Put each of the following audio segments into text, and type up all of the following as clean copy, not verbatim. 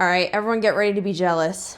All right, everyone get ready to be jealous.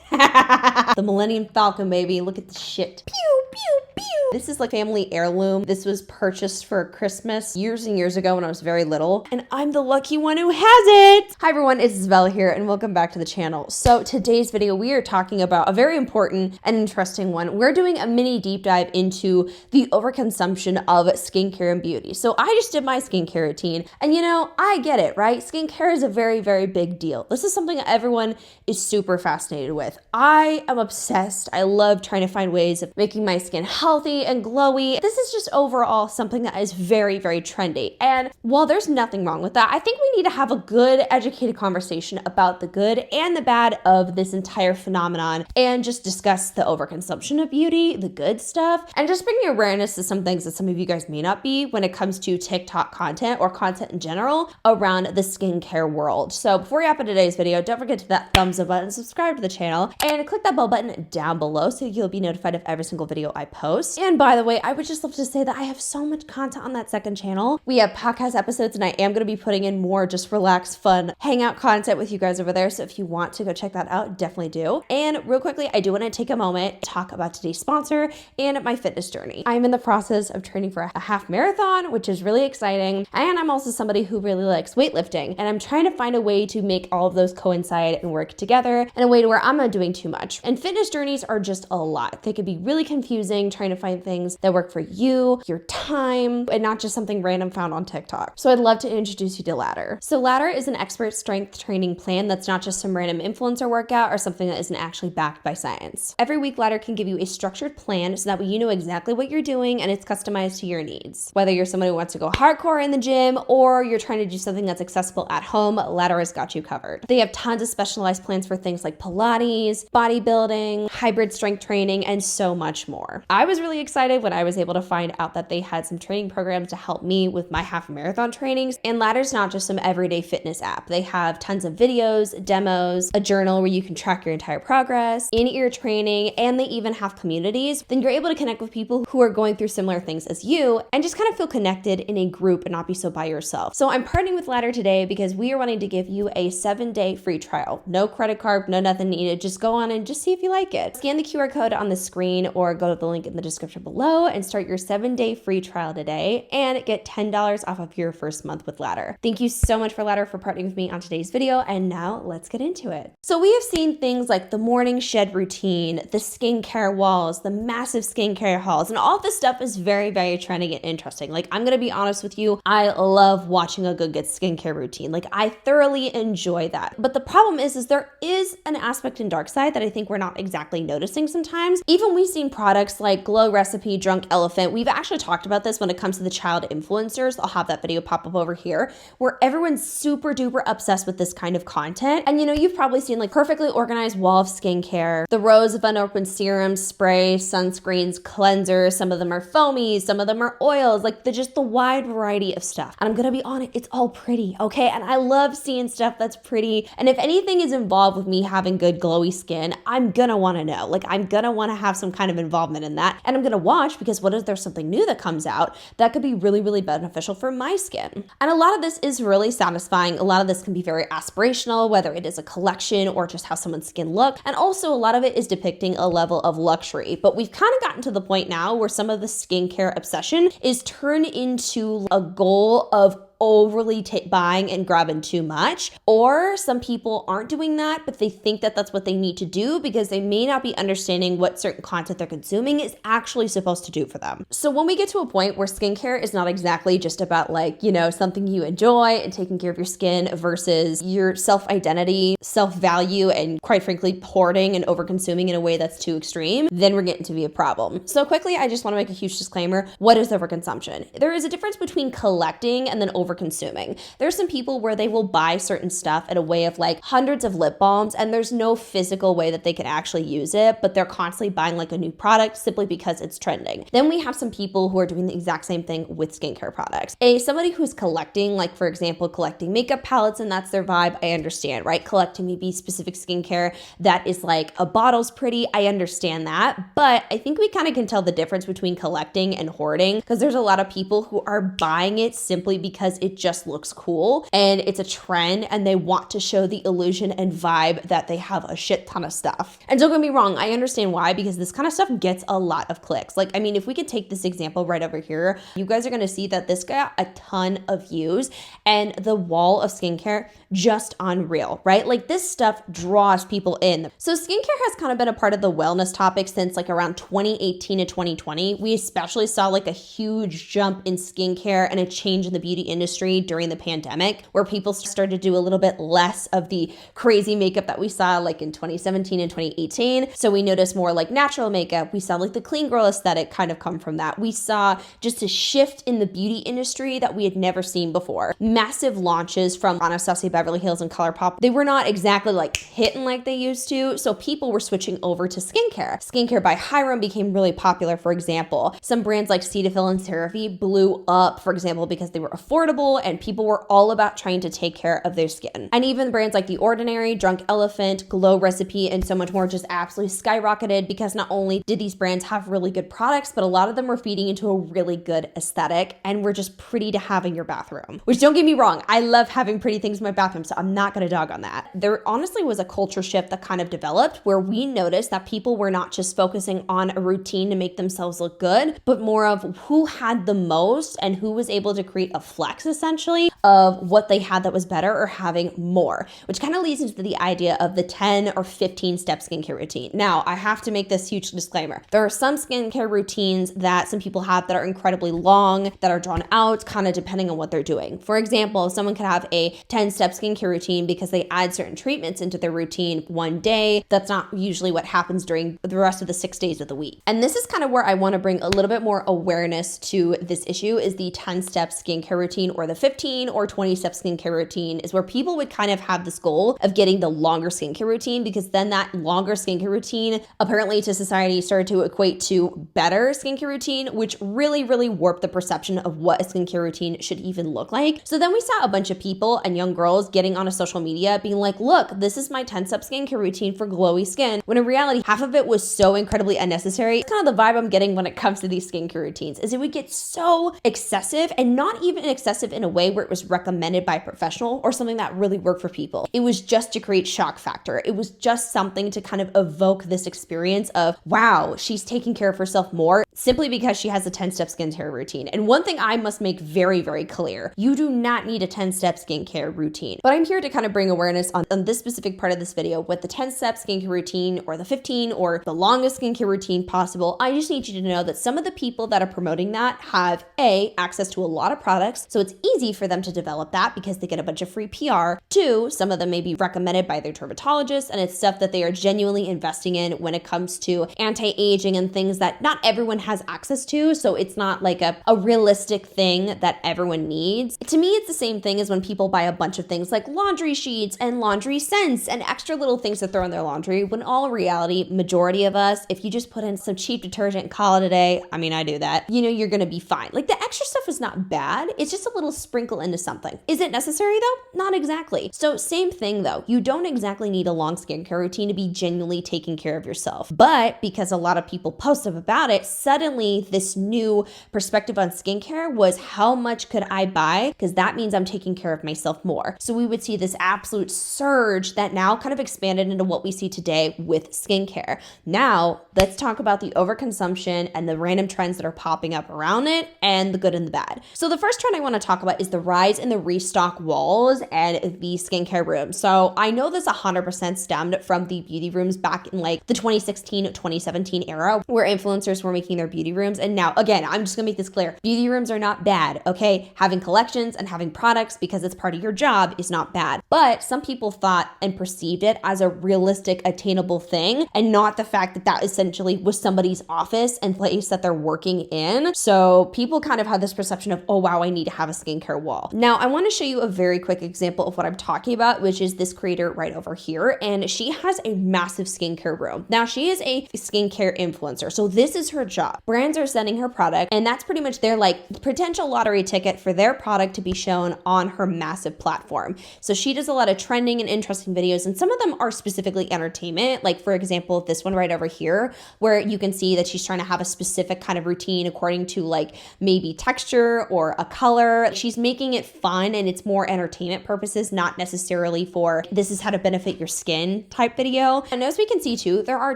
The Millennium Falcon, baby. Look at the shit. Pew, pew, pew. This is like family heirloom. This was purchased for Christmas years and years ago when I was very little, and I'm the lucky one who has it. Hi everyone, it's Isabella here, and welcome back to the channel. So today's video, we are talking about a very important and interesting one. We're doing a mini deep dive into the overconsumption of skincare and beauty. So I just did my skincare routine, and you know, I get it, right? Skincare is a very, very big deal. This is something that everyone is super fascinated with. I am obsessed. I love trying to find ways of making my skin healthy and glowy. This is just overall something that is very, very trendy. And while there's nothing wrong with that, I think we need to have a good, educated conversation about the good and the bad of this entire phenomenon and just discuss the overconsumption of beauty, the good stuff, and just bringing awareness to some things that some of you guys may not be when it comes to TikTok content or content in general around the skincare world. So before we hop into today's video, don't forget to hit that thumbs up button, subscribe to the channel, and click that bell button down below so you'll be notified of every single video I post. And by the way, I would just love to say that I have so much content on that second channel. We have podcast episodes, and I am going to be putting in more just relaxed, fun, hangout content with you guys over there. So if you want to go check that out, definitely do. And real quickly, I do want to take a moment to talk about today's sponsor and my fitness journey. I'm in the process of training for a half marathon, which is really exciting. And I'm also somebody who really likes weightlifting. And I'm trying to find a way to make all of those coincide and work together in a way to where I'm not doing too much. And fitness journeys are just a lot. They could be really confusing, trying to find things that work for you, your time, and not just something random found on TikTok. So I'd love to introduce you to Ladder. So Ladder is an expert strength training plan that's not just some random influencer workout or something that isn't actually backed by science. Every week, Ladder can give you a structured plan so that way you know exactly what you're doing and it's customized to your needs. Whether you're somebody who wants to go hardcore in the gym or you're trying to do something that's accessible at home, Ladder has got you covered. They have tons of specialized plans for things like Pilates, bodybuilding, hybrid strength training, and so much more. I was really excited when I was able to find out that they had some training programs to help me with my half marathon trainings. And Ladder's not just some everyday fitness app. They have tons of videos, demos, a journal where you can track your entire progress, in-ear training, and they even have communities. Then you're able to connect with people who are going through similar things as you and just kind of feel connected in a group and not be so by yourself. So I'm partnering with Ladder today because we are wanting to give you a 7-day free trial. No credit card, no nothing needed. Just go on and just see if you like it. Scan the QR code on the screen or go to the link in the description below and start your 7-day free trial today and get $10 off of your first month with Ladder. Thank you so much for Ladder for partnering with me on today's video, and now let's get into it. So we have seen things like the morning shed routine, the skincare walls, the massive skincare hauls, and all this stuff is very, very trendy and interesting. Like, I'm gonna be honest with you, I love watching a good skincare routine. Like, I thoroughly enjoy that. But the problem is there is an aspect in dark side that I think we're not exactly noticing sometimes. Even we've seen products like Glow Recipe, Drunk Elephant. We've actually talked about this when it comes to the child influencers. I'll have that video pop up over here where everyone's super duper obsessed with this kind of content. And you know, you've probably seen like perfectly organized wall of skincare, the rows of unopened serums, sprays, sunscreens, cleansers. Some of them are foamy, some of them are oils, like just the wide variety of stuff. And I'm gonna be honest, it's all pretty, okay? And I love seeing stuff that's pretty. And if anything is involved with me having good glowy skin, I'm gonna wanna know. Like, I'm gonna wanna have some kind of involvement in that. And I'm gonna watch because what if there's something new that comes out that could be really, really beneficial for my skin? And a lot of this is really satisfying. A lot of this can be very aspirational, whether it is a collection or just how someone's skin looks. And also a lot of it is depicting a level of luxury. But we've kind of gotten to the point now where some of the skincare obsession is turned into a goal of overly buying and grabbing too much. Or some people aren't doing that, but they think that that's what they need to do because they may not be understanding what certain content they're consuming is actually supposed to do for them. So when we get to a point where skincare is not exactly just about like, you know, something you enjoy and taking care of your skin versus your self-identity, self-value, and quite frankly, hoarding and over-consuming in a way that's too extreme, then we're getting to be a problem. So quickly, I just want to make a huge disclaimer. What is overconsumption? There is a difference between collecting and then over-consuming. There's some people where they will buy certain stuff in a way of like hundreds of lip balms and there's no physical way that they can actually use it, but they're constantly buying like a new product simply because it's trending. Then we have some people who are doing the exact same thing with skincare products. Somebody who's collecting, like for example, collecting makeup palettes and that's their vibe, I understand, right? Collecting maybe specific skincare that is like a bottle's pretty, I understand that, but I think we kind of can tell the difference between collecting and hoarding because there's a lot of people who are buying it simply because it just looks cool and it's a trend and they want to show the illusion and vibe that they have a shit ton of stuff. And don't get me wrong, I understand why, because this kind of stuff gets a lot of clicks. Like, I mean, if we could take this example right over here, you guys are going to see that this got a ton of views and the wall of skincare just unreal, right? Like this stuff draws people in. So skincare has kind of been a part of the wellness topic since like around 2018 to 2020. We especially saw like a huge jump in skincare and a change in the beauty industry during the pandemic, where people started to do a little bit less of the crazy makeup that we saw like in 2017 and 2018. So we noticed more like natural makeup. We saw like the clean girl aesthetic kind of come from that. We saw just a shift in the beauty industry that we had never seen before. Massive launches from Anastasia Beverly Hills and ColourPop. They were not exactly like hitting like they used to, so people were switching over to skincare. Skincare by Hyram became really popular, for example. Some brands like Cetaphil and CeraVe blew up, for example, because they were affordable and people were all about trying to take care of their skin. And even brands like The Ordinary, Drunk Elephant, Glow Recipe, and so much more just absolutely skyrocketed because not only did these brands have really good products, but a lot of them were feeding into a really good aesthetic and were just pretty to have in your bathroom. Which, don't get me wrong, I love having pretty things in my bathroom, so I'm not gonna dog on that. There honestly was a culture shift that kind of developed where we noticed that people were not just focusing on a routine to make themselves look good, but more of who had the most and who was able to create a flex essentially of what they had that was better or having more, which kind of leads into the idea of the 10 or 15 step skincare routine. Now, I have to make this huge disclaimer. There are some skincare routines that some people have that are incredibly long, that are drawn out, kind of depending on what they're doing. For example, someone could have a 10-step skincare routine because they add certain treatments into their routine one day. That's not usually what happens during the rest of the 6 days of the week. And this is kind of where I want to bring a little bit more awareness to this issue is the 10-step skincare routine, or the 15 or 20-step skincare routine is where people would kind of have this goal of getting the longer skincare routine, because then that longer skincare routine apparently to society started to equate to better skincare routine, which really, really warped the perception of what a skincare routine should even look like. So then we saw a bunch of people and young girls getting on a social media being like, look, this is my 10-step skincare routine for glowy skin, when in reality, half of it was so incredibly unnecessary. It's kind of the vibe I'm getting when it comes to these skincare routines, is it would get so excessive, and not even excessive in a way where it was recommended by a professional or something that really worked for people. It was just to create shock factor. It was just something to kind of evoke this experience of, wow, she's taking care of herself more simply because she has a 10-step skincare routine. And one thing I must make very, very clear, you do not need a 10-step skincare routine. But I'm here to kind of bring awareness on this specific part of this video with the 10-step skincare routine, or the 15, or the longest skincare routine possible. I just need you to know that some of the people that are promoting that have access to a lot of products, so it's easy for them to develop that because they get a bunch of free PR. 2, some of them may be recommended by their dermatologist, and it's stuff that they are genuinely investing in when it comes to anti-aging and things that not everyone has access to, so it's not like a realistic thing that everyone needs. To me, it's the same thing as when people buy a bunch of things like laundry sheets and laundry scents and extra little things to throw in their laundry, when all reality, majority of us, if you just put in some cheap detergent and call it a day, I mean, I do that, you know, you're gonna be fine. Like, the extra stuff is not bad, it's just a little sprinkle into something. Is it necessary though? Not exactly. So same thing though, you don't exactly need a long skincare routine to be genuinely taking care of yourself. But because a lot of people post up about it, suddenly this new perspective on skincare was, how much could I buy? Because that means I'm taking care of myself more. So we would see this absolute surge that now kind of expanded into what we see today with skincare. Now, let's talk about the overconsumption and the random trends that are popping up around it, and the good and the bad. So the first trend I want to talk about is the rise in the restock walls and the skincare rooms. So I know this 100% stemmed from the beauty rooms back in like the 2016, 2017 era, where influencers were making their beauty rooms. And now, again, I'm just gonna make this clear. Beauty rooms are not bad, okay? Having collections and having products because it's part of your job is not bad. But some people thought and perceived it as a realistic, attainable thing, and not the fact that that essentially was somebody's office and place that they're working in. So people kind of had this perception of, oh wow, I need to have a skincare wall. Now, I want to show you a very quick example of what I'm talking about, which is this creator right over here. And she has a massive skincare room. Now, she is a skincare influencer, so this is her job. Brands are sending her product, and that's pretty much their like potential lottery ticket for their product to be shown on her massive platform. So she does a lot of trending and interesting videos, and some of them are specifically entertainment. Like, for example, this one right over here, where you can see that she's trying to have a specific kind of routine according to like maybe texture or a color where she's making it fun and it's more entertainment purposes, not necessarily for this is how to benefit your skin type video. And as we can see too, there are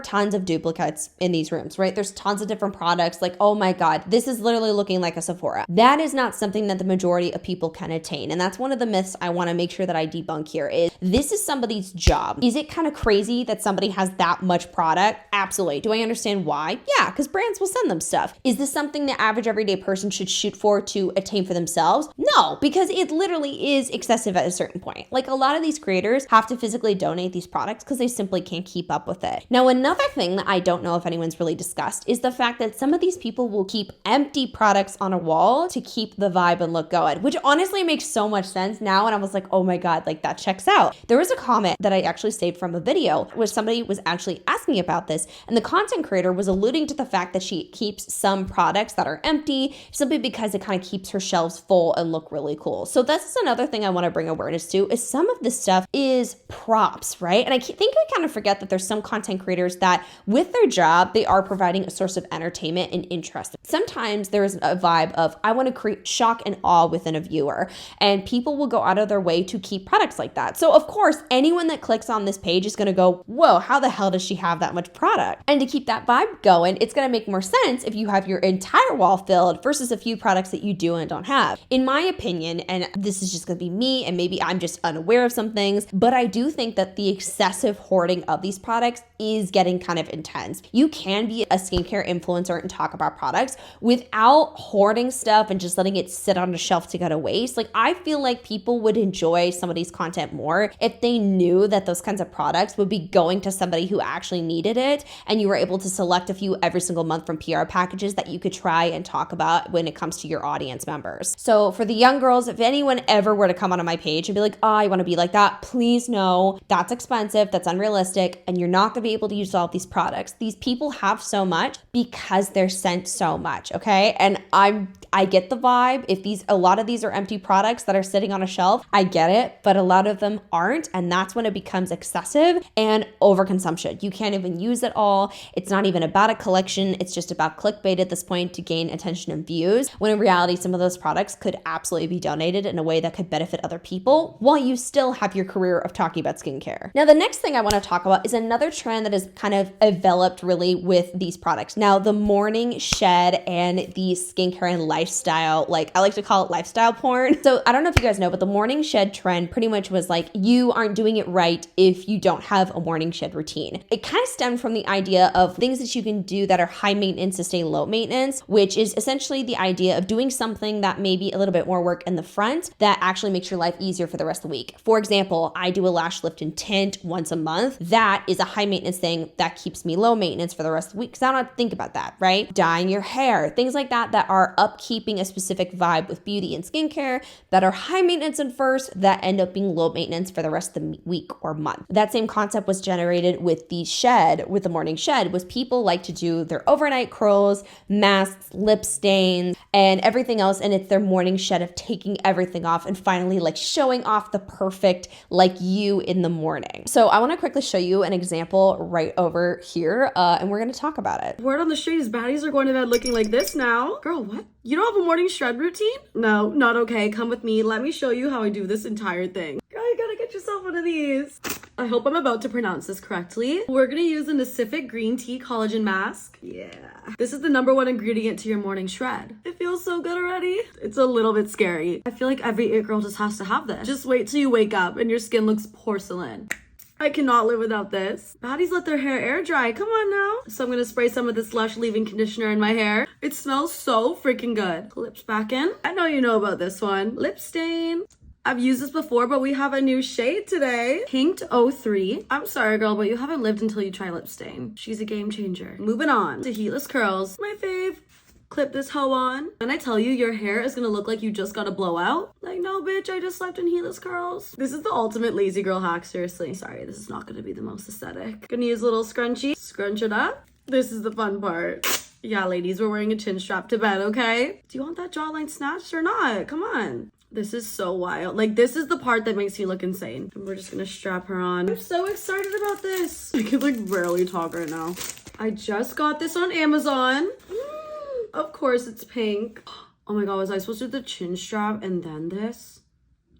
tons of duplicates in these rooms, right? There's tons of different products. Like, oh my God, this is literally looking like a Sephora. That is not something that the majority of people can attain. And that's one of the myths I want to make sure that I debunk here is this is somebody's job. Is it kind of crazy that somebody has that much product? Absolutely. Do I understand why? Yeah, because brands will send them stuff. Is this something the average everyday person should shoot for to attain for themselves? No, because it literally is excessive at a certain point. Like a lot of these creators have to physically donate these products because they simply can't keep up with it. Now, another thing that I don't know if anyone's really discussed is the fact that some of these people will keep empty products on a wall to keep the vibe and look good, which honestly makes so much sense now. And I was like, oh my God, like that checks out. There was a comment that I actually saved from a video where somebody was actually asking about this, and the content creator was alluding to the fact that she keeps some products that are empty simply because it kind of keeps her shelves full and look really cool. So that's another thing I want to bring awareness to is some of this stuff is props, right? And I think we kind of forget that there's some content creators that with their job, they are providing a source of entertainment and interest. Sometimes there is a vibe of, I want to create shock and awe within a viewer, and people will go out of their way to keep products like that. So of course, anyone that clicks on this page is going to go, whoa, how the hell does she have that much product? And to keep that vibe going, it's going to make more sense if you have your entire wall filled versus a few products that you do and don't have. In my opinion, and this is just going to be me, and maybe I'm just unaware of some things, but I do think that the excessive hoarding of these products is getting kind of intense. You can be a skincare influencer and talk about products without hoarding stuff and just letting it sit on a shelf to go to waste. Like, I feel like people would enjoy somebody's content more if they knew that those kinds of products would be going to somebody who actually needed it, and you were able to select a few every single month from PR packages that you could try and talk about when it comes to your audience members. So for the young girls, if anyone ever were to come onto my page and be like, oh, I want to be like that, please know that's expensive, that's unrealistic, and you're not going to be able to use all of these products. These people have so much because they're sent so much, okay? And I get the vibe. If a lot of these are empty products that are sitting on a shelf, I get it, but a lot of them aren't, and that's when it becomes excessive and overconsumption. You can't even use it all. It's not even about a collection. It's just about clickbait at this point to gain attention and views, when in reality, some of those products could absolutely be donated in a way that could benefit other people while you still have your career of talking about skincare. Now, the next thing I want to talk about is another trend that has kind of developed really with these products. Now, the morning shed and the skincare and lifestyle, like I like to call it lifestyle porn. So I don't know if you guys know, but the morning shed trend pretty much was like, you aren't doing it right if you don't have a morning shed routine. It kind of stemmed from the idea of things that you can do that are high maintenance to stay low maintenance, which is essentially the idea of doing something that may be a little bit more work in the front that actually makes your life easier for the rest of the week. For example, I do a lash lift and tint once a month. That is a high maintenance thing that keeps me low maintenance for the rest of the week because I don't have to think about that, right? Dyeing your hair, things like that are upkeeping a specific vibe with beauty and skincare that are high maintenance at first that end up being low maintenance for the rest of the week or month. That same concept was generated with the shed, with the morning shed, was people like to do their overnight curls, masks, lip stains, and everything else, and it's their morning shed of taking everything off and finally like showing off the perfect like you in the morning. So I want to quickly show you an example right over here, and we're going to talk about it. Word on the street is baddies are going to bed looking like this now. Girl, what? You don't have a morning shred routine? No, not okay. Come with me. Let me show you how I do this entire thing. Girl, you gotta get yourself one of these. I hope I'm about to pronounce this correctly. We're gonna use a Pacific green tea collagen mask. Yeah. This is the #1 ingredient to your morning shred. It feels so good already. It's a little bit scary. I feel like every it girl just has to have this. Just wait till you wake up and your skin looks porcelain. I cannot live without this. Baddies let their hair air dry. Come on now. So I'm gonna spray some of this Lush leave-in conditioner in my hair. It smells so freaking good. Lips back in. I know you know about this one. Lip stain. I've used this before, but we have a new shade today. Pinked 03. I'm sorry, girl, but you haven't lived until you try lip stain. She's a game changer. Moving on to heatless curls. My fave. Clip this hoe on. And I tell you, your hair is gonna look like you just got a blowout. Like, no, bitch, I just slept in heatless curls. This is the ultimate lazy girl hack, seriously. Sorry, this is not gonna be the most aesthetic. Gonna use a little scrunchie. Scrunch it up. This is the fun part. Yeah, ladies, we're wearing a chin strap to bed, okay? Do you want that jawline snatched or not? Come on. This is so wild. Like, this is the part that makes you look insane. And we're just gonna strap her on. I'm so excited about this. I can like barely talk right now. I just got this on Amazon. Of course it's pink. Oh my god, was I supposed to do the chin strap and then this?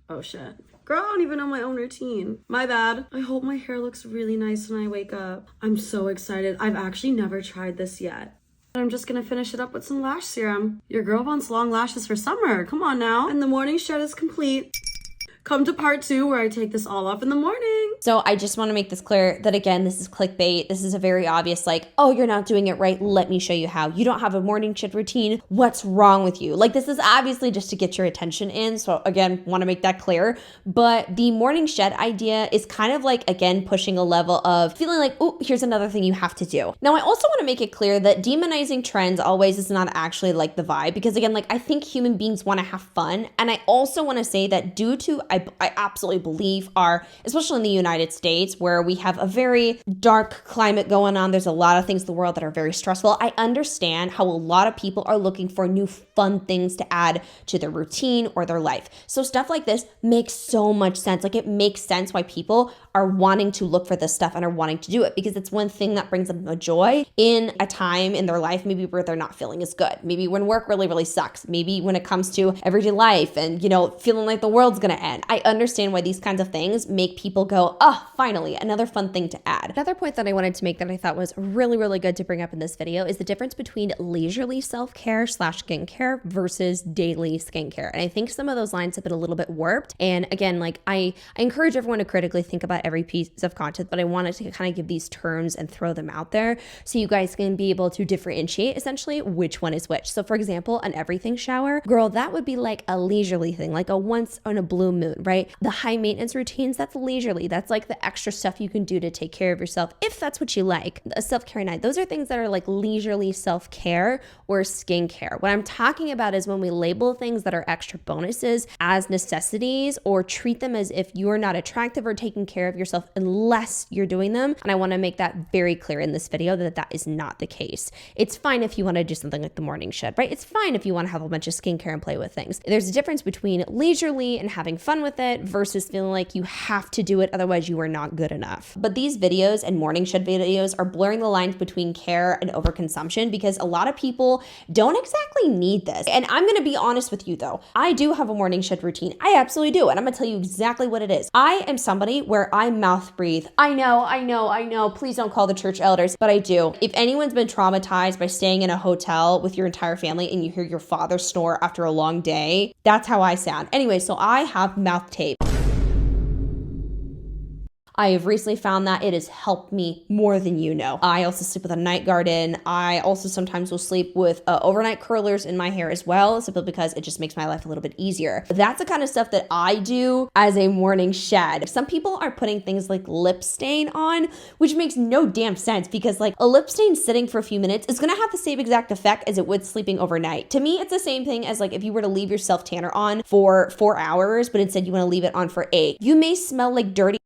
Oh shit. Girl, I don't even know my own routine. My bad. I hope my hair looks really nice when I wake up. I'm so excited. I've actually never tried this yet. I'm just gonna finish it up with some lash serum. Your girl wants long lashes for summer. Come on now. And the morning shred is complete. Come to part 2 where I take this all off in the morning. So I just want to make this clear that, again, this is clickbait. This is a very obvious, like, oh, you're not doing it right. Let me show you how. You don't have a morning shed routine. What's wrong with you? Like, this is obviously just to get your attention in. So again, want to make that clear. But the morning shed idea is kind of like, again, pushing a level of feeling like, oh, here's another thing you have to do. Now, I also want to make it clear that demonizing trends always is not actually like the vibe. Because again, like, I think human beings want to have fun. And I also want to say that due to, I absolutely believe especially in the United States, where we have a very dark climate going on. There's a lot of things in the world that are very stressful. I understand how a lot of people are looking for new fun things to add to their routine or their life. So stuff like this makes so much sense. Like, it makes sense why people are wanting to look for this stuff and are wanting to do it, because it's one thing that brings them a joy in a time in their life, maybe where they're not feeling as good. Maybe when work really, really sucks. Maybe when it comes to everyday life and, feeling like the world's gonna end. I understand why these kinds of things make people go, oh, finally, another fun thing to add. Another point that I wanted to make that I thought was really, really good to bring up in this video is the difference between leisurely self-care / skincare versus daily skincare. And I think some of those lines have been a little bit warped. And again, like, I encourage everyone to critically think about every piece of content, but I wanted to kind of give these terms and throw them out there so you guys can be able to differentiate essentially which one is which. So for example, an everything shower, girl, that would be like a leisurely thing, like a once on a blue moon, right? The high maintenance routines, that's leisurely. That's like the extra stuff you can do to take care of yourself if that's what you like. A self-care night, those are things that are like leisurely self-care or skincare. What I'm talking about is when we label things that are extra bonuses as necessities or treat them as if you're not attractive or taking care of yourself unless you're doing them. And I want to make that very clear in this video that that is not the case. It's fine if you want to do something like the morning shed, right? It's fine if you want to have a bunch of skincare and play with things. There's a difference between leisurely and having fun with it versus feeling like you have to do it, otherwise you are not good enough. But these videos and morning shed videos are blurring the lines between care and overconsumption because a lot of people don't exactly need this. And I'm going to be honest with you though. I do have a morning shed routine. I absolutely do. And I'm going to tell you exactly what it is. I am somebody where I mouth breathe. I know. Please don't call the church elders, but I do. If anyone's been traumatized by staying in a hotel with your entire family and you hear your father snore after a long day, that's how I sound. Anyway, so I have mouth tape. I have recently found that it has helped me more than you know. I also sleep with a night garden. I also sometimes will sleep with overnight curlers in my hair as well, simply because it just makes my life a little bit easier. But that's the kind of stuff that I do as a morning shed. Some people are putting things like lip stain on, which makes no damn sense because like a lip stain sitting for a few minutes is gonna have the same exact effect as it would sleeping overnight. To me, it's the same thing as like if you were to leave your self tanner on for 4 hours, but instead you wanna leave it on for 8. You may smell like dirty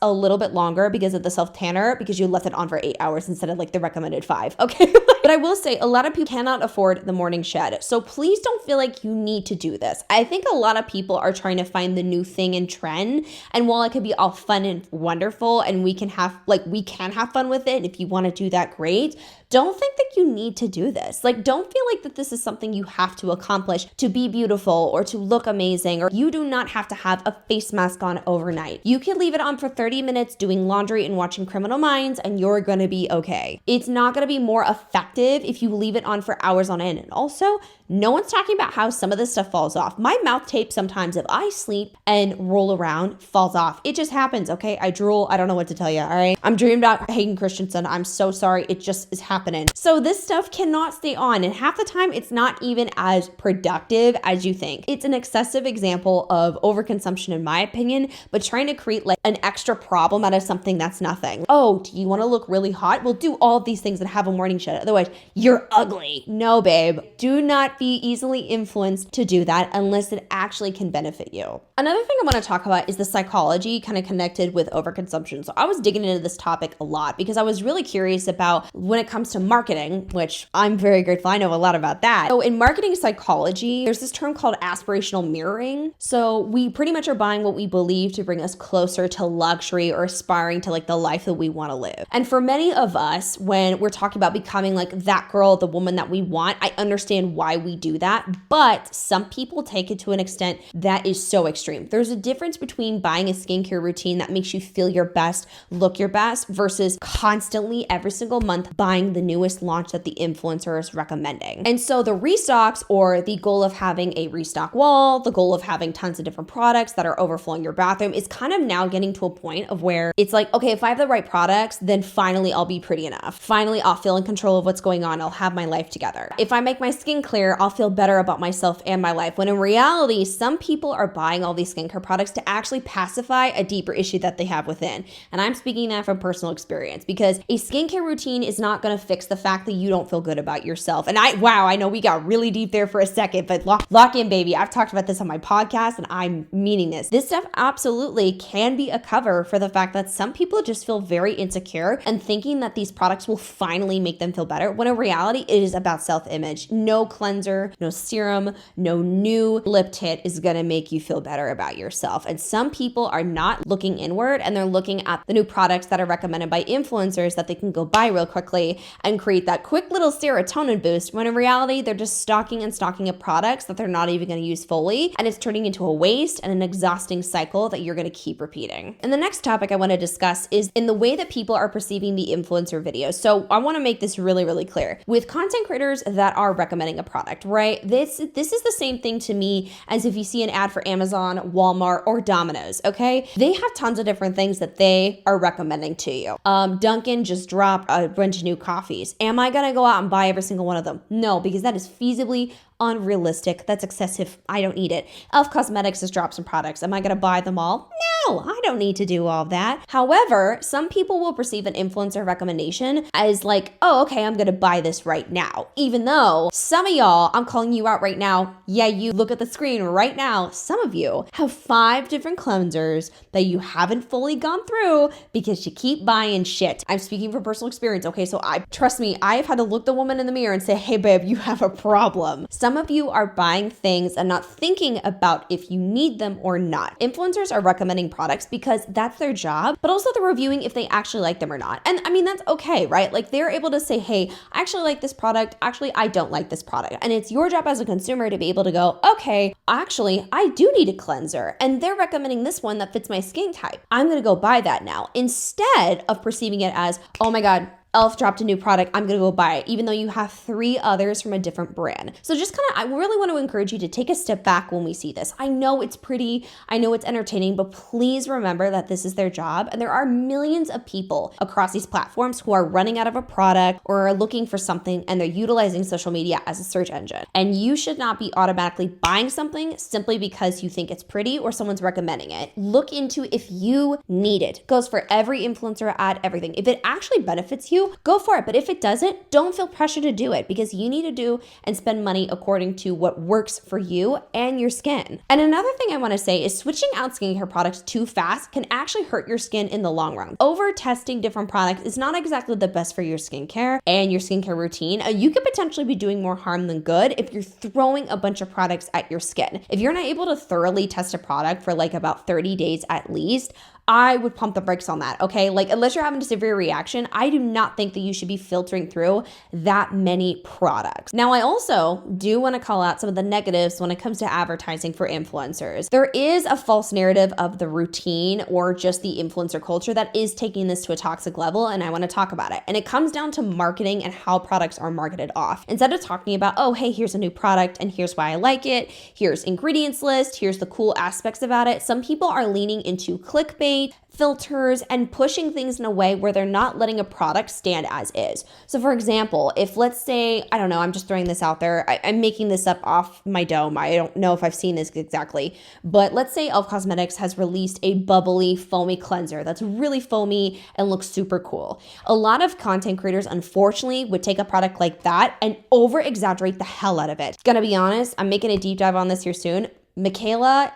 a little bit longer because of the self tanner because you left it on for 8 hours instead of like the recommended 5. Okay. But I will say a lot of people cannot afford the morning shed. So please don't feel like you need to do this. I think a lot of people are trying to find the new thing and trend. And while it could be all fun and wonderful and we can have fun with it. And if you want to do that, great. Don't think that you need to do this. Like, don't feel like that this is something you have to accomplish to be beautiful or to look amazing, or you do not have to have a face mask on overnight. You can leave it on for 30 minutes doing laundry and watching Criminal Minds and you're gonna be okay. It's not gonna be more effective if you leave it on for hours on end. And also, no one's talking about how some of this stuff falls off. My mouth tape sometimes, if I sleep and roll around, falls off. It just happens, okay? I drool. I don't know what to tell you, all right? I'm dreaming about Hayden Christensen. I'm so sorry. It just is happening. So this stuff cannot stay on. And half the time, it's not even as productive as you think. It's an excessive example of overconsumption, in my opinion, but trying to create like an extra problem out of something that's nothing. Oh, do you want to look really hot? Well, do all of these things and have a morning shed. Otherwise, you're ugly. No, babe. Do not be easily influenced to do that unless it actually can benefit you. Another thing I want to talk about is the psychology kind of connected with overconsumption. So I was digging into this topic a lot because I was really curious about when it comes to marketing, which I'm very grateful I know a lot about that. So in marketing psychology, there's this term called aspirational mirroring. So we pretty much are buying what we believe to bring us closer to luxury or aspiring to like the life that we want to live. And for many of us, when we're talking about becoming like that girl, the woman that we want. I understand why we do that, but some people take it to an extent that is so extreme. There's a difference between buying a skincare routine that makes you feel your best, look your best, versus constantly every single month buying the newest launch that the influencer is recommending. And so the restocks, or the goal of having a restock wall, the goal of having tons of different products that are overflowing your bathroom, is kind of now getting to a point of where it's like, okay, if I have the right products, then finally I'll be pretty enough. Finally, I'll feel in control of what's going on. I'll have my life together. If I make my skin clear, I'll feel better about myself and my life. When in reality, some people are buying all these skincare products to actually pacify a deeper issue that they have within. And I'm speaking that from personal experience, because a skincare routine is not going to fix the fact that you don't feel good about yourself. And I know we got really deep there for a second, but lock in, baby. I've talked about this on my podcast and I'm meaning this. This stuff absolutely can be a cover for the fact that some people just feel very insecure and thinking that these products will finally make them feel better, when in reality, it is about self-image. No cleanser, no serum, no new lip tint is gonna make you feel better about yourself. And some people are not looking inward, and they're looking at the new products that are recommended by influencers that they can go buy real quickly and create that quick little serotonin boost, when in reality, they're just stocking of products that they're not even gonna use fully, and it's turning into a waste and an exhausting cycle that you're gonna keep repeating. And the next topic I wanna discuss is in the way that people are perceiving the influencer videos. So I wanna make this really, really clear. With content creators that are recommending a product, right? This is the same thing to me as if you see an ad for Amazon, Walmart, or Domino's, okay? They have tons of different things that they are recommending to you. Dunkin' just dropped a bunch of new coffees. Am I gonna go out and buy every single one of them? No, because that is feasibly unrealistic. That's excessive. I don't need it. Elf Cosmetics has dropped some products. Am I going to buy them all? No, I don't need to do all that. However, some people will perceive an influencer recommendation as like, oh, okay, I'm going to buy this right now. Even though some of y'all, I'm calling you out right now. Yeah, you look at the screen right now. Some of you have 5 different cleansers that you haven't fully gone through because you keep buying shit. I'm speaking from personal experience. Okay, so trust me, I've had to look the woman in the mirror and say, hey babe, you have a problem. Some of you are buying things and not thinking about if you need them or not. Influencers are recommending products because that's their job, but also they're reviewing if they actually like them or not. And I mean, that's okay, right? Like they're able to say, hey, I actually like this product. Actually, I don't like this product. And it's your job as a consumer to be able to go, okay, actually, I do need a cleanser. And they're recommending this one that fits my skin type. I'm going to go buy that now, instead of perceiving it as, oh my God, Elf dropped a new product, I'm gonna go buy it, even though you have 3 others from a different brand. So just I really want to encourage you to take a step back when we see this. I know it's pretty, I know it's entertaining, but please remember that this is their job. And there are millions of people across these platforms who are running out of a product or are looking for something, and they're utilizing social media as a search engine. And you should not be automatically buying something simply because you think it's pretty or someone's recommending it. Look into if you need it. It goes for every influencer ad, everything. If it actually benefits you, go for it. But if it doesn't, don't feel pressure to do it, because you need to do and spend money according to what works for you and your skin. And another thing I want to say is switching out skincare products too fast can actually hurt your skin in the long run. Over testing different products is not exactly the best for your skincare and your skincare routine. You could potentially be doing more harm than good if you're throwing a bunch of products at your skin. If you're not able to thoroughly test a product for like about 30 days at least, I would pump the brakes on that, okay? Like, unless you're having a severe reaction, I do not think that you should be filtering through that many products. Now, I also do want to call out some of the negatives when it comes to advertising for influencers. There is a false narrative of the routine or just the influencer culture that is taking this to a toxic level, and I want to talk about it. And it comes down to marketing and how products are marketed off. Instead of talking about, oh, hey, here's a new product and here's why I like it, here's ingredients list, here's the cool aspects about it, some people are leaning into clickbait, filters, and pushing things in a way where they're not letting a product stand as is. So for example, if let's say, I don't know, I'm just throwing this out there, I'm making this up off my dome, I don't know if I've seen this exactly, but let's say Elf Cosmetics has released a bubbly foamy cleanser that's really foamy and looks super cool. A lot of content creators, unfortunately, would take a product like that and over exaggerate the hell out of it. Gonna be honest, I'm making a deep dive on this here soon. Michaela,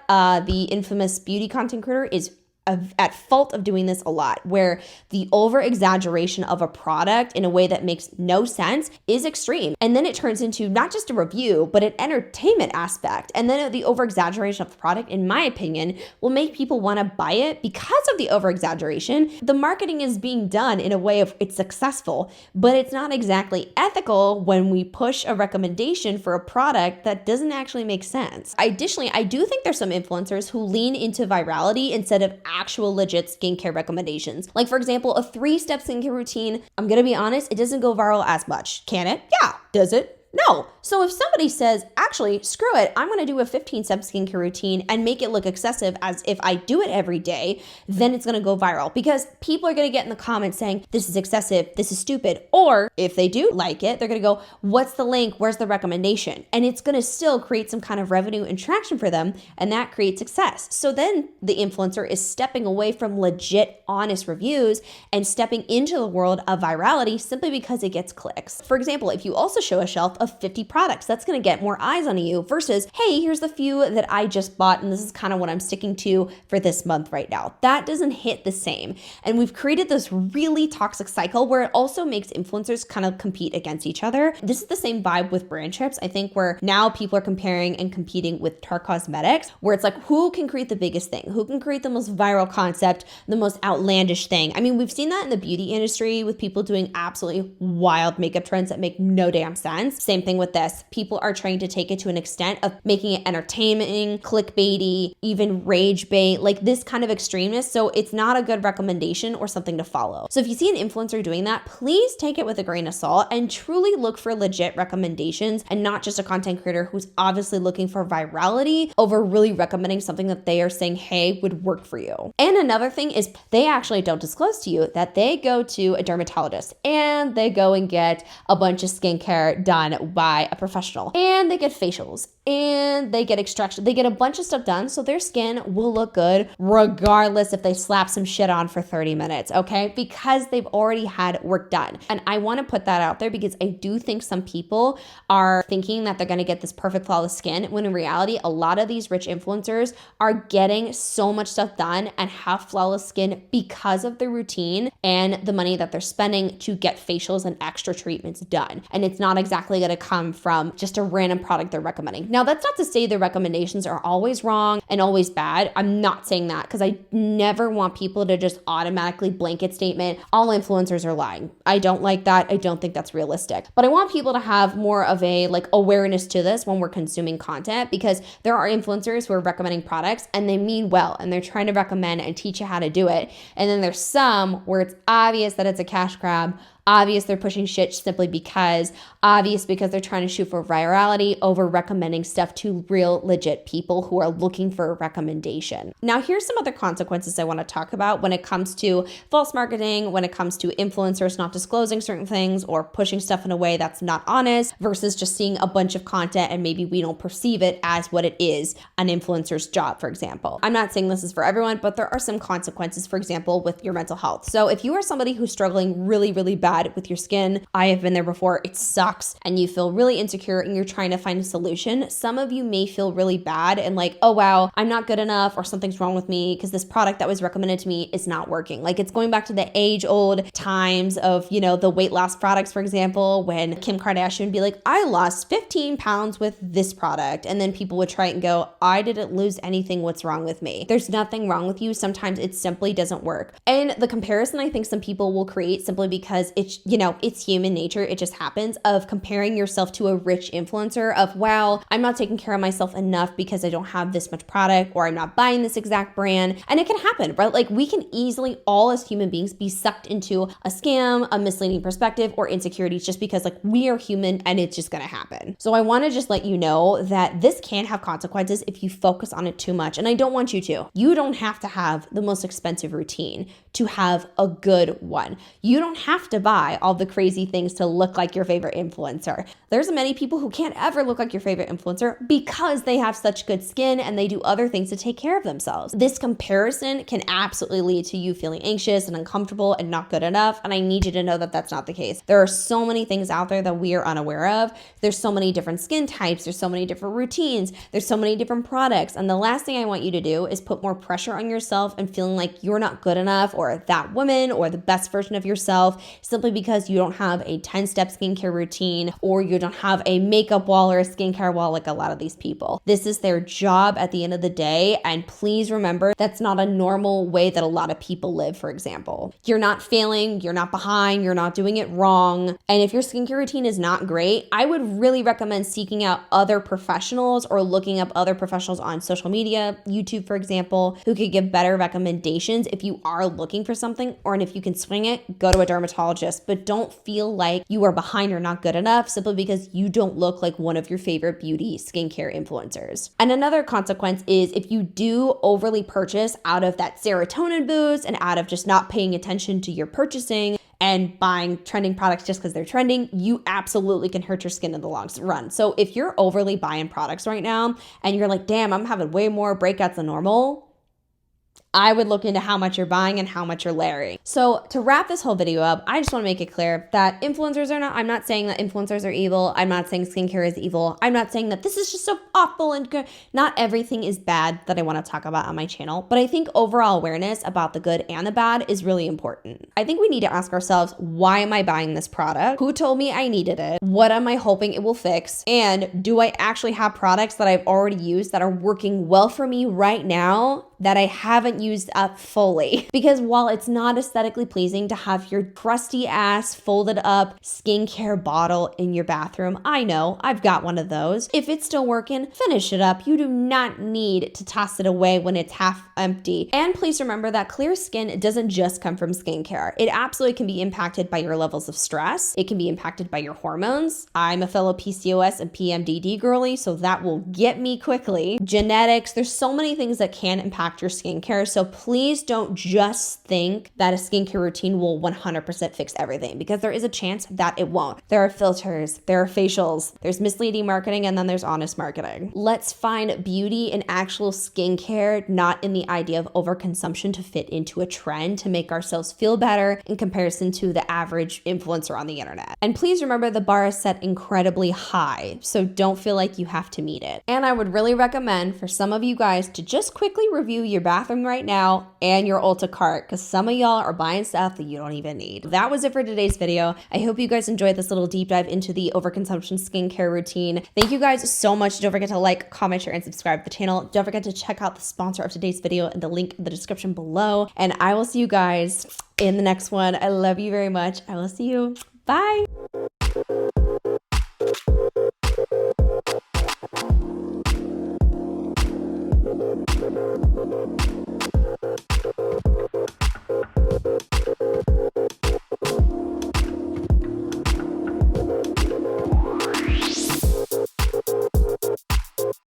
the infamous beauty content creator, is at fault of doing this a lot, where the over exaggeration of a product in a way that makes no sense is extreme. And then it turns into not just a review, but an entertainment aspect. And then the over exaggeration of the product, in my opinion, will make people want to buy it because of the over exaggeration. The marketing is being done in a way of it's successful, but it's not exactly ethical when we push a recommendation for a product that doesn't actually make sense. Additionally, I do think there's some influencers who lean into virality instead of actual legit skincare recommendations. Like, for example, a 3-step skincare routine. I'm gonna be honest, it doesn't go viral as much. Can it? Yeah. Does it? No. So if somebody says, actually, screw it, I'm going to do a 15-step skincare routine and make it look excessive as if I do it every day, then it's going to go viral because people are going to get in the comments saying, this is excessive, this is stupid. Or if they do like it, they're going to go, what's the link? Where's the recommendation? And it's going to still create some kind of revenue and traction for them, and that creates success. So then the influencer is stepping away from legit, honest reviews and stepping into the world of virality simply because it gets clicks. For example, if you also show a shelf of 50 products, that's going to get more eyes on you versus, hey, here's the few that I just bought and this is kind of what I'm sticking to for this month right now. That doesn't hit the same. And we've created this really toxic cycle where it also makes influencers kind of compete against each other. This is the same vibe with brand trips, I think, where now people are comparing and competing with Tarte Cosmetics, where it's like, who can create the biggest thing? Who can create the most viral concept, the most outlandish thing? I mean, we've seen that in the beauty industry with people doing absolutely wild makeup trends that make no damn sense. Same thing with this. People are trying to take it to an extent of making it entertaining, clickbaity, even rage bait, like this kind of extremeness. So it's not a good recommendation or something to follow. So if you see an influencer doing that, please take it with a grain of salt and truly look for legit recommendations and not just a content creator who's obviously looking for virality over really recommending something that they are saying, hey, would work for you. And another thing is they actually don't disclose to you that they go to a dermatologist and they go and get a bunch of skincare done by a professional and they get facials and they get extraction. They get a bunch of stuff done so their skin will look good regardless if they slap some shit on for 30 minutes, okay? Because they've already had work done. And I want to put that out there because I do think some people are thinking that they're going to get this perfect flawless skin when in reality, a lot of these rich influencers are getting so much stuff done and have flawless skin because of their routine and the money that they're spending to get facials and extra treatments done. And it's not exactly going to come from just a random product they're recommending. Now, that's not to say the recommendations are always wrong and always bad. I'm not saying that because I never want people to just automatically blanket statement, all influencers are lying. I don't like that. I don't think that's realistic. But I want people to have more of a awareness to this when we're consuming content because there are influencers who are recommending products and they mean well and they're trying to recommend and teach you how to do it. And then there's some where it's obvious that it's a cash grab, obvious they're pushing shit simply because, obvious because they're trying to shoot for virality over recommending stuff to real legit people who are looking for a recommendation. Now, here's some other consequences I want to talk about when it comes to false marketing, when it comes to influencers not disclosing certain things or pushing stuff in a way that's not honest versus just seeing a bunch of content and maybe we don't perceive it as what it is, an influencer's job, for example. I'm not saying this is for everyone, but there are some consequences, for example, with your mental health. So if you are somebody who's struggling really, really bad with your skin, I have been there before, it sucks, and you feel really insecure and you're trying to find a solution, some of you may feel really bad and like, oh wow, I'm not good enough or something's wrong with me because this product that was recommended to me is not working. Like it's going back to the age-old times of, the weight loss products, for example, when Kim Kardashian would be like, I lost 15 pounds with this product. And then people would try it and go, I didn't lose anything. What's wrong with me? There's nothing wrong with you. Sometimes it simply doesn't work. And the comparison I think some people will create simply because it's human nature. It just happens of comparing yourself to a rich influencer of, wow, I'm not taking care of myself enough because I don't have this much product or I'm not buying this exact brand. And it can happen, right? Like we can easily all as human beings be sucked into a scam, a misleading perspective or insecurities just because we are human and it's just going to happen. So I want to just let you know that this can have consequences if you focus on it too much. And I don't want you to. You don't have to have the most expensive routine to have a good one. You don't have to buy buy all the crazy things to look like your favorite influencer. There's many people who can't ever look like your favorite influencer because they have such good skin and they do other things to take care of themselves. This comparison can absolutely lead to you feeling anxious and uncomfortable and not good enough. And I need you to know that that's not the case. There are so many things out there that we are unaware of. There's so many different skin types. There's so many different routines. There's so many different products. And the last thing I want you to do is put more pressure on yourself and feeling like you're not good enough or that woman or the best version of yourself simply because you don't have a 10-step skincare routine or you don't have a makeup wall or a skincare wall like a lot of these people. This is their job at the end of the day. And please remember, that's not a normal way that a lot of people live, for example. You're not failing, you're not behind, you're not doing it wrong. And if your skincare routine is not great, I would really recommend seeking out other professionals or looking up other professionals on social media, YouTube, for example, who could give better recommendations if you are looking for something, or if you can swing it, go to a dermatologist. But don't feel like you are behind or not good enough simply because you don't look like one of your favorite beauty skincare influencers. And another consequence is if you do overly purchase out of that serotonin boost and out of just not paying attention to your purchasing and buying trending products just because they're trending, you absolutely can hurt your skin in the long run. So if you're overly buying products right now and you're like, damn, I'm having way more breakouts than normal, I would look into how much you're buying and how much you're layering. So to wrap this whole video up, I just want to make it clear that influencers are not, I'm not saying that influencers are evil. I'm not saying skincare is evil. I'm not saying that this is just so awful and good. Not everything is bad that I want to talk about on my channel, but I think overall awareness about the good and the bad is really important. I think we need to ask ourselves, why am I buying this product? Who told me I needed it? What am I hoping it will fix? And do I actually have products that I've already used that are working well for me right now that I haven't used up fully? Because while it's not aesthetically pleasing to have your crusty ass folded up skincare bottle in your bathroom, I know, I've got one of those. If it's still working, finish it up. You do not need to toss it away when it's half empty. And please remember that clear skin doesn't just come from skincare. It absolutely can be impacted by your levels of stress. It can be impacted by your hormones. I'm a fellow PCOS and PMDD girly, so that will get me quickly. Genetics, there's so many things that can impact your skincare. So please don't just think that a skincare routine will 100% fix everything, because there is a chance that it won't. There are filters, there are facials, there's misleading marketing, and then there's honest marketing. Let's find beauty in actual skincare, not in the idea of overconsumption to fit into a trend to make ourselves feel better in comparison to the average influencer on the internet. And please remember, the bar is set incredibly high, so don't feel like you have to meet it. And I would really recommend for some of you guys to just quickly review your bathroom right now and your Ulta cart, because some of y'all are buying stuff that you don't even need. That was it for today's video. I hope you guys enjoyed this little deep dive into the overconsumption skincare routine. Thank you guys so much. Don't forget to like, comment, share, and subscribe to the channel. Don't forget to check out the sponsor of today's video and the link in the description below. And I will see you guys in the next one. I love you very much. I will see you. Bye.